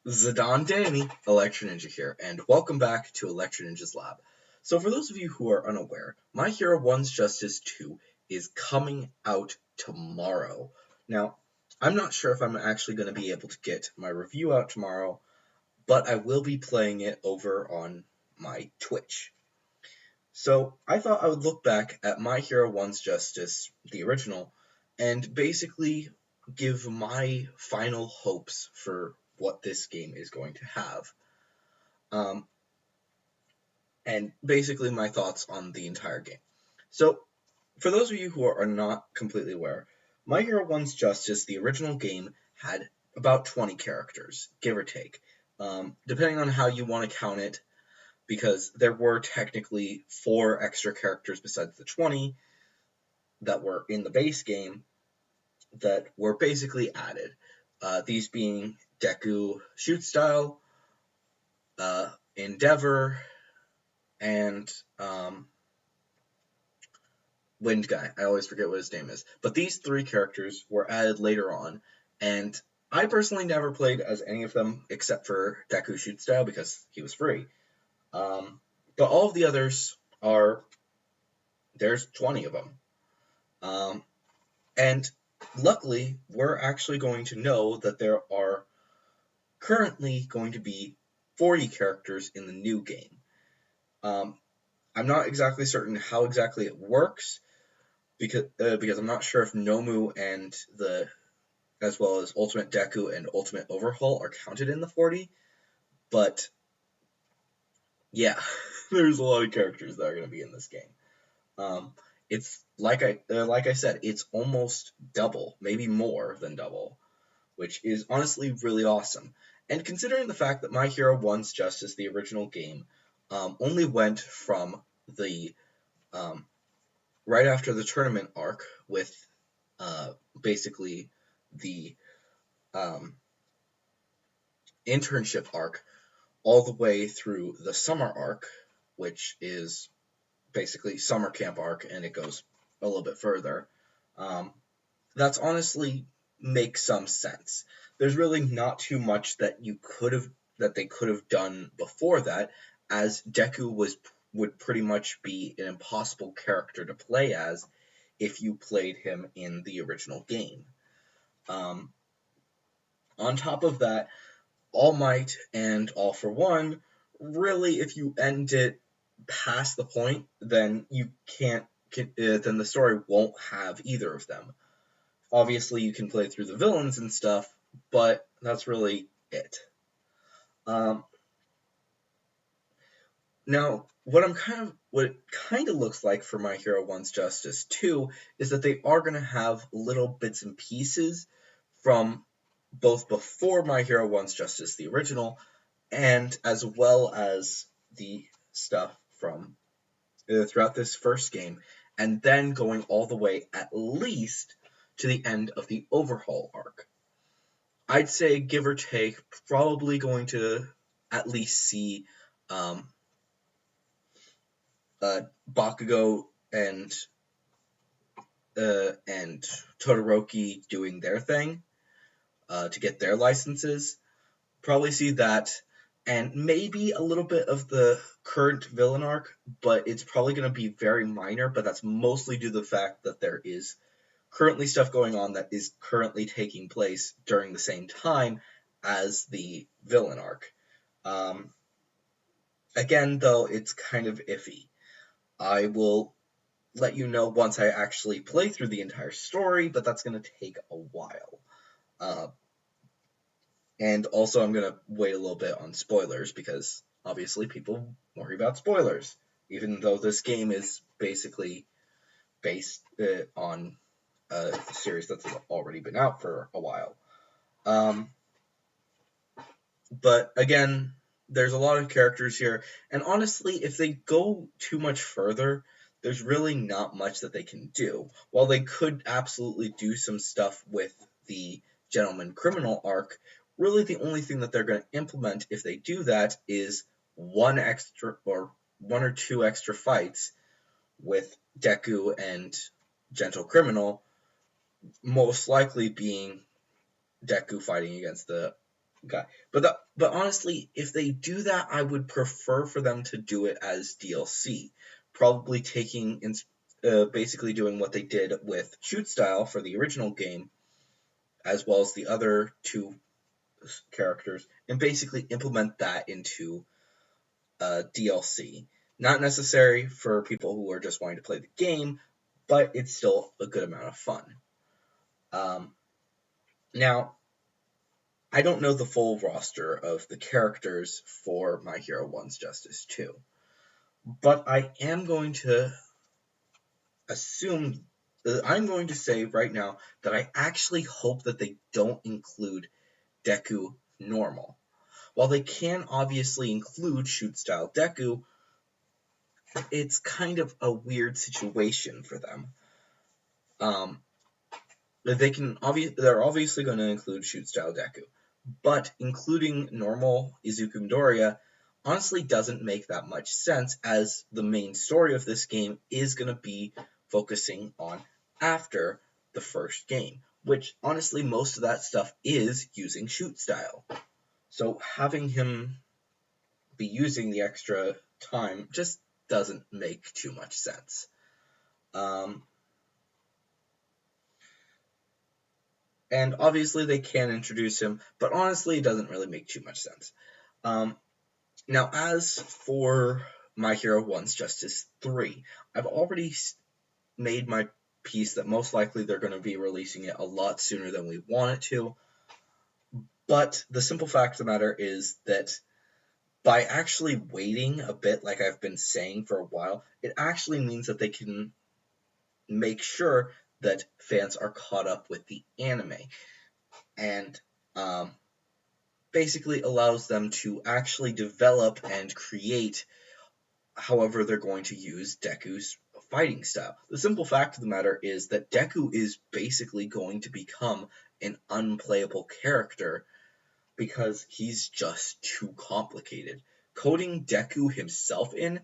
Zidane Danny, Electro Ninja here, and welcome back to Electro Ninja's Lab. So for those of you who are unaware, My Hero One's Justice 2 is coming out tomorrow. Now, I'm not sure if I'm actually going to be able to get my review out tomorrow, but I will be playing it over on my Twitch. So I thought I would look back at My Hero One's Justice, the original, and basically give my final hopes for what this game is going to have. Um, and basically my thoughts on the entire game. So, for those of you who are not completely aware, My Hero One's Justice, the original game, had about 20 characters, give or take, depending on how you want to count it, because there were technically 4 extra characters besides the 20 that were in the base game that were basically added. These being Deku Shoot Style, Endeavor, and Wind Guy. I always forget what his name is. But these 3 characters were added later on, and I personally never played as any of them except for Deku Shoot Style because he was free. But all of the others are, there's 20 of them. And luckily, we're actually going to know that there are currently going to be 40 characters in the new game. I'm not exactly certain how exactly it works, because I'm not sure if Nomu and as well as Ultimate Deku and Ultimate Overhaul are counted in the 40, but yeah, there's a lot of characters that are going to be in this game. It's like I said, it's almost double, maybe more than double, which is honestly really awesome. And considering the fact that My Hero One's Justice, the original game, only went from the right after the tournament arc with basically the internship arc all the way through the summer arc, which is basically summer camp arc, and it goes a little bit further. That's honestly makes some sense. There's really not too much that they could have done before that, as Deku would pretty much be an impossible character to play as if you played him in the original game. On top of that, All Might and All for One, really, if you end it past the point, then you then the story won't have either of them. Obviously, you can play through the villains and stuff, but that's really it. Now, what it kind of looks like for My Hero One's Justice 2 is that they are going to have little bits and pieces from both before My Hero One's Justice, the original, and as well as the stuff from throughout this first game, and then going all the way at least to the end of the Overhaul arc. I'd say, give or take, probably going to at least see Bakugo and Todoroki doing their thing to get their licenses. Probably see that, and maybe a little bit of the current villain arc, but it's probably going to be very minor, but that's mostly due to the fact that there is currently stuff going on that is currently taking place during the same time as the villain arc. Again, though, it's kind of iffy. I will let you know once I actually play through the entire story, but that's going to take a while. And also, I'm going to wait a little bit on spoilers, because obviously people worry about spoilers, even though this game is basically based on a series that's already been out for a while. But again, there's a lot of characters here, and honestly, if they go too much further, there's really not much that they can do. While they could absolutely do some stuff with the Gentleman Criminal arc, really the only thing that they're going to implement if they do that is one or two extra fights with Deku and Gentle Criminal, most likely being Deku fighting against the guy. But honestly, if they do that, I would prefer for them to do it as DLC. Probably taking basically doing what they did with Shoot Style for the original game, as well as the other two characters, and basically implement that into DLC. Not necessary for people who are just wanting to play the game, but it's still a good amount of fun. Now, I don't know the full roster of the characters for My Hero One's Justice 2, but I am going to assume, I'm going to say right now that I actually hope that they don't include Deku normal. While they can obviously include shoot style Deku, it's kind of a weird situation for them. They're obviously going to include shoot style Deku, but including normal Izuku Midoriya honestly doesn't make that much sense, as the main story of this game is going to be focusing on after the first game, which honestly most of that stuff is using shoot style. So having him be using the extra time just doesn't make too much sense. And obviously they can introduce him, but honestly it doesn't really make too much sense. Now, as for My Hero One's Justice 3, I've already made my piece that most likely they're going to be releasing it a lot sooner than we want it to. But the simple fact of the matter is that by actually waiting a bit, like I've been saying for a while, it actually means that they can make sure that fans are caught up with the anime. And basically allows them to actually develop and create however they're going to use Deku's fighting style. The simple fact of the matter is that Deku is basically going to become an unplayable character because he's just too complicated. Coding Deku himself in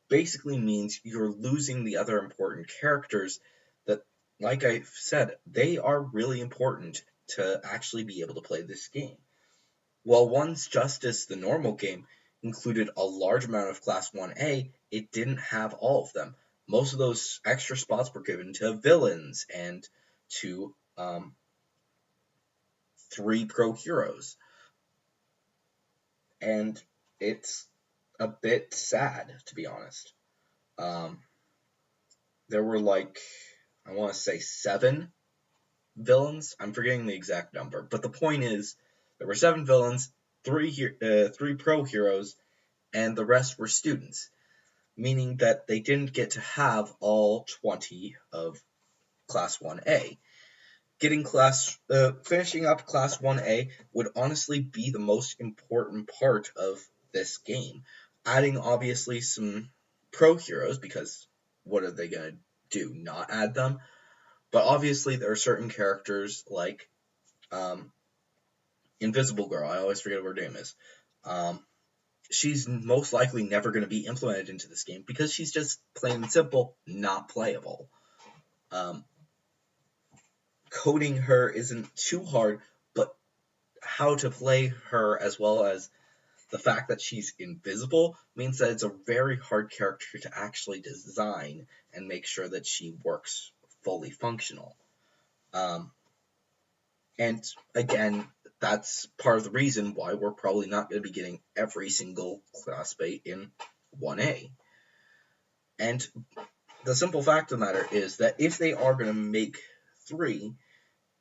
basically means you're losing the other important characters that, like I've said, they are really important to actually be able to play this game. While One's Justice, the normal game, included a large amount of Class 1A, it didn't have all of them. Most of those extra spots were given to villains and to 3 pro heroes. And it's a bit sad, to be honest. There were I want to say 7 villains. I'm forgetting the exact number. But the point is, there were 7 villains, 3 pro heroes, and the rest were students, meaning that they didn't get to have all 20 of Class 1A. Finishing up Class 1A would honestly be the most important part of this game. Adding obviously some pro heroes, because what are they going to do? Not add them? But obviously there are certain characters like Invisible Girl. I always forget what her name is. She's most likely never going to be implemented into this game because she's just plain and simple not playable. Coding her isn't too hard, but how to play her, as well as the fact that she's invisible, means that it's a very hard character to actually design and make sure that she works fully functional. And again, that's part of the reason why we're probably not going to be getting every single classmate in 1A. And the simple fact of the matter is that if they are going to make 3,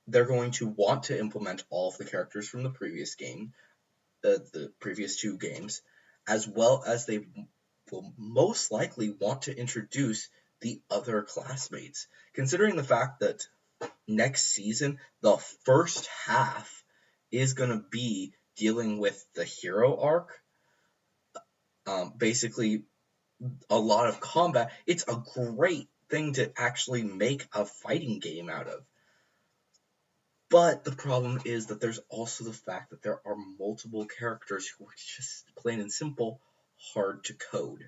they're going to want to implement all of the characters from the previous game, the previous 2 games, as well as they will most likely want to introduce the other classmates. Considering the fact that next season, the first half is going to be dealing with the hero arc, basically a lot of combat. It's a great thing to actually make a fighting game out of. But the problem is that there's also the fact that there are multiple characters who are just plain and simple hard to code.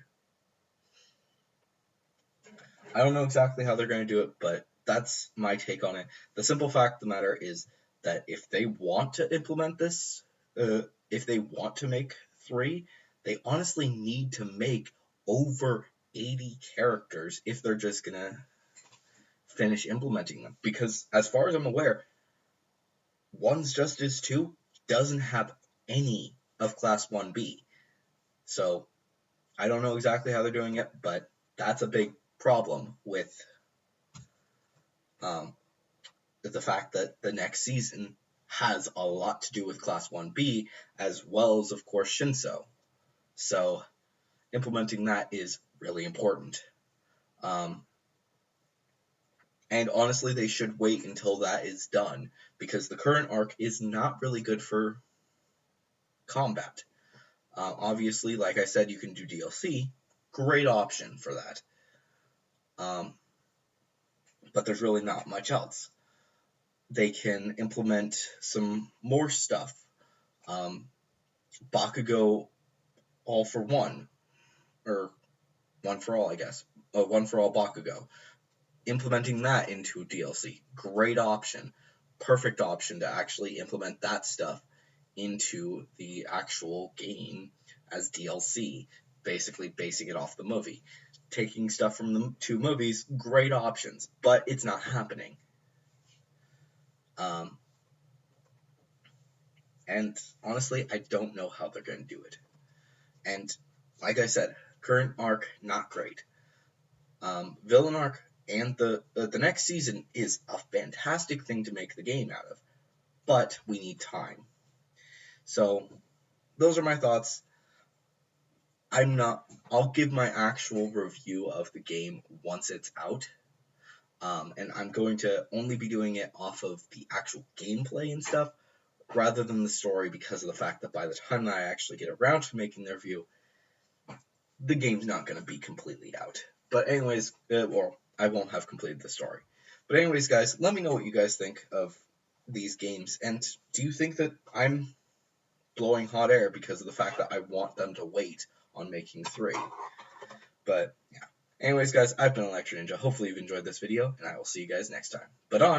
I don't know exactly how they're going to do it, but that's my take on it. The simple fact of the matter is that if they want to implement this if they want to make 3, they honestly need to make over 80 characters if they're just gonna finish implementing them. Because as far as I'm aware, One's Justice 2 doesn't have any of Class 1B. So I don't know exactly how they're doing it, but that's a big problem with the fact that the next season has a lot to do with Class 1B, as well as, of course, Shinso. So implementing that is really important. And honestly, they should wait until that is done, because the current arc is not really good for combat. Obviously, like I said, you can do DLC. Great option for that. But there's really not much else. They can implement some more stuff. Bakugo All for One, or One for All, I guess. One for All Bakugo. Implementing that into DLC. Great option. Perfect option to actually implement that stuff into the actual game as DLC. Basically basing it off the movie. Taking stuff from the 2 movies, great options. But it's not happening. And honestly, I don't know how they're going to do it. And like I said, current arc, not great. Villain arc and the next season is a fantastic thing to make the game out of. But we need time. So those are my thoughts. I'll give my actual review of the game once it's out. And I'm going to only be doing it off of the actual gameplay and stuff, rather than the story, because of the fact that by the time that I actually get around to making the review, the game's not going to be completely out. But anyways, I won't have completed the story. But anyways, guys, let me know what you guys think of these games, and do you think that I'm blowing hot air because of the fact that I want them to wait on making 3? But yeah. Anyways, guys, I've been Electro Ninja. Hopefully you've enjoyed this video, and I will see you guys next time. But on!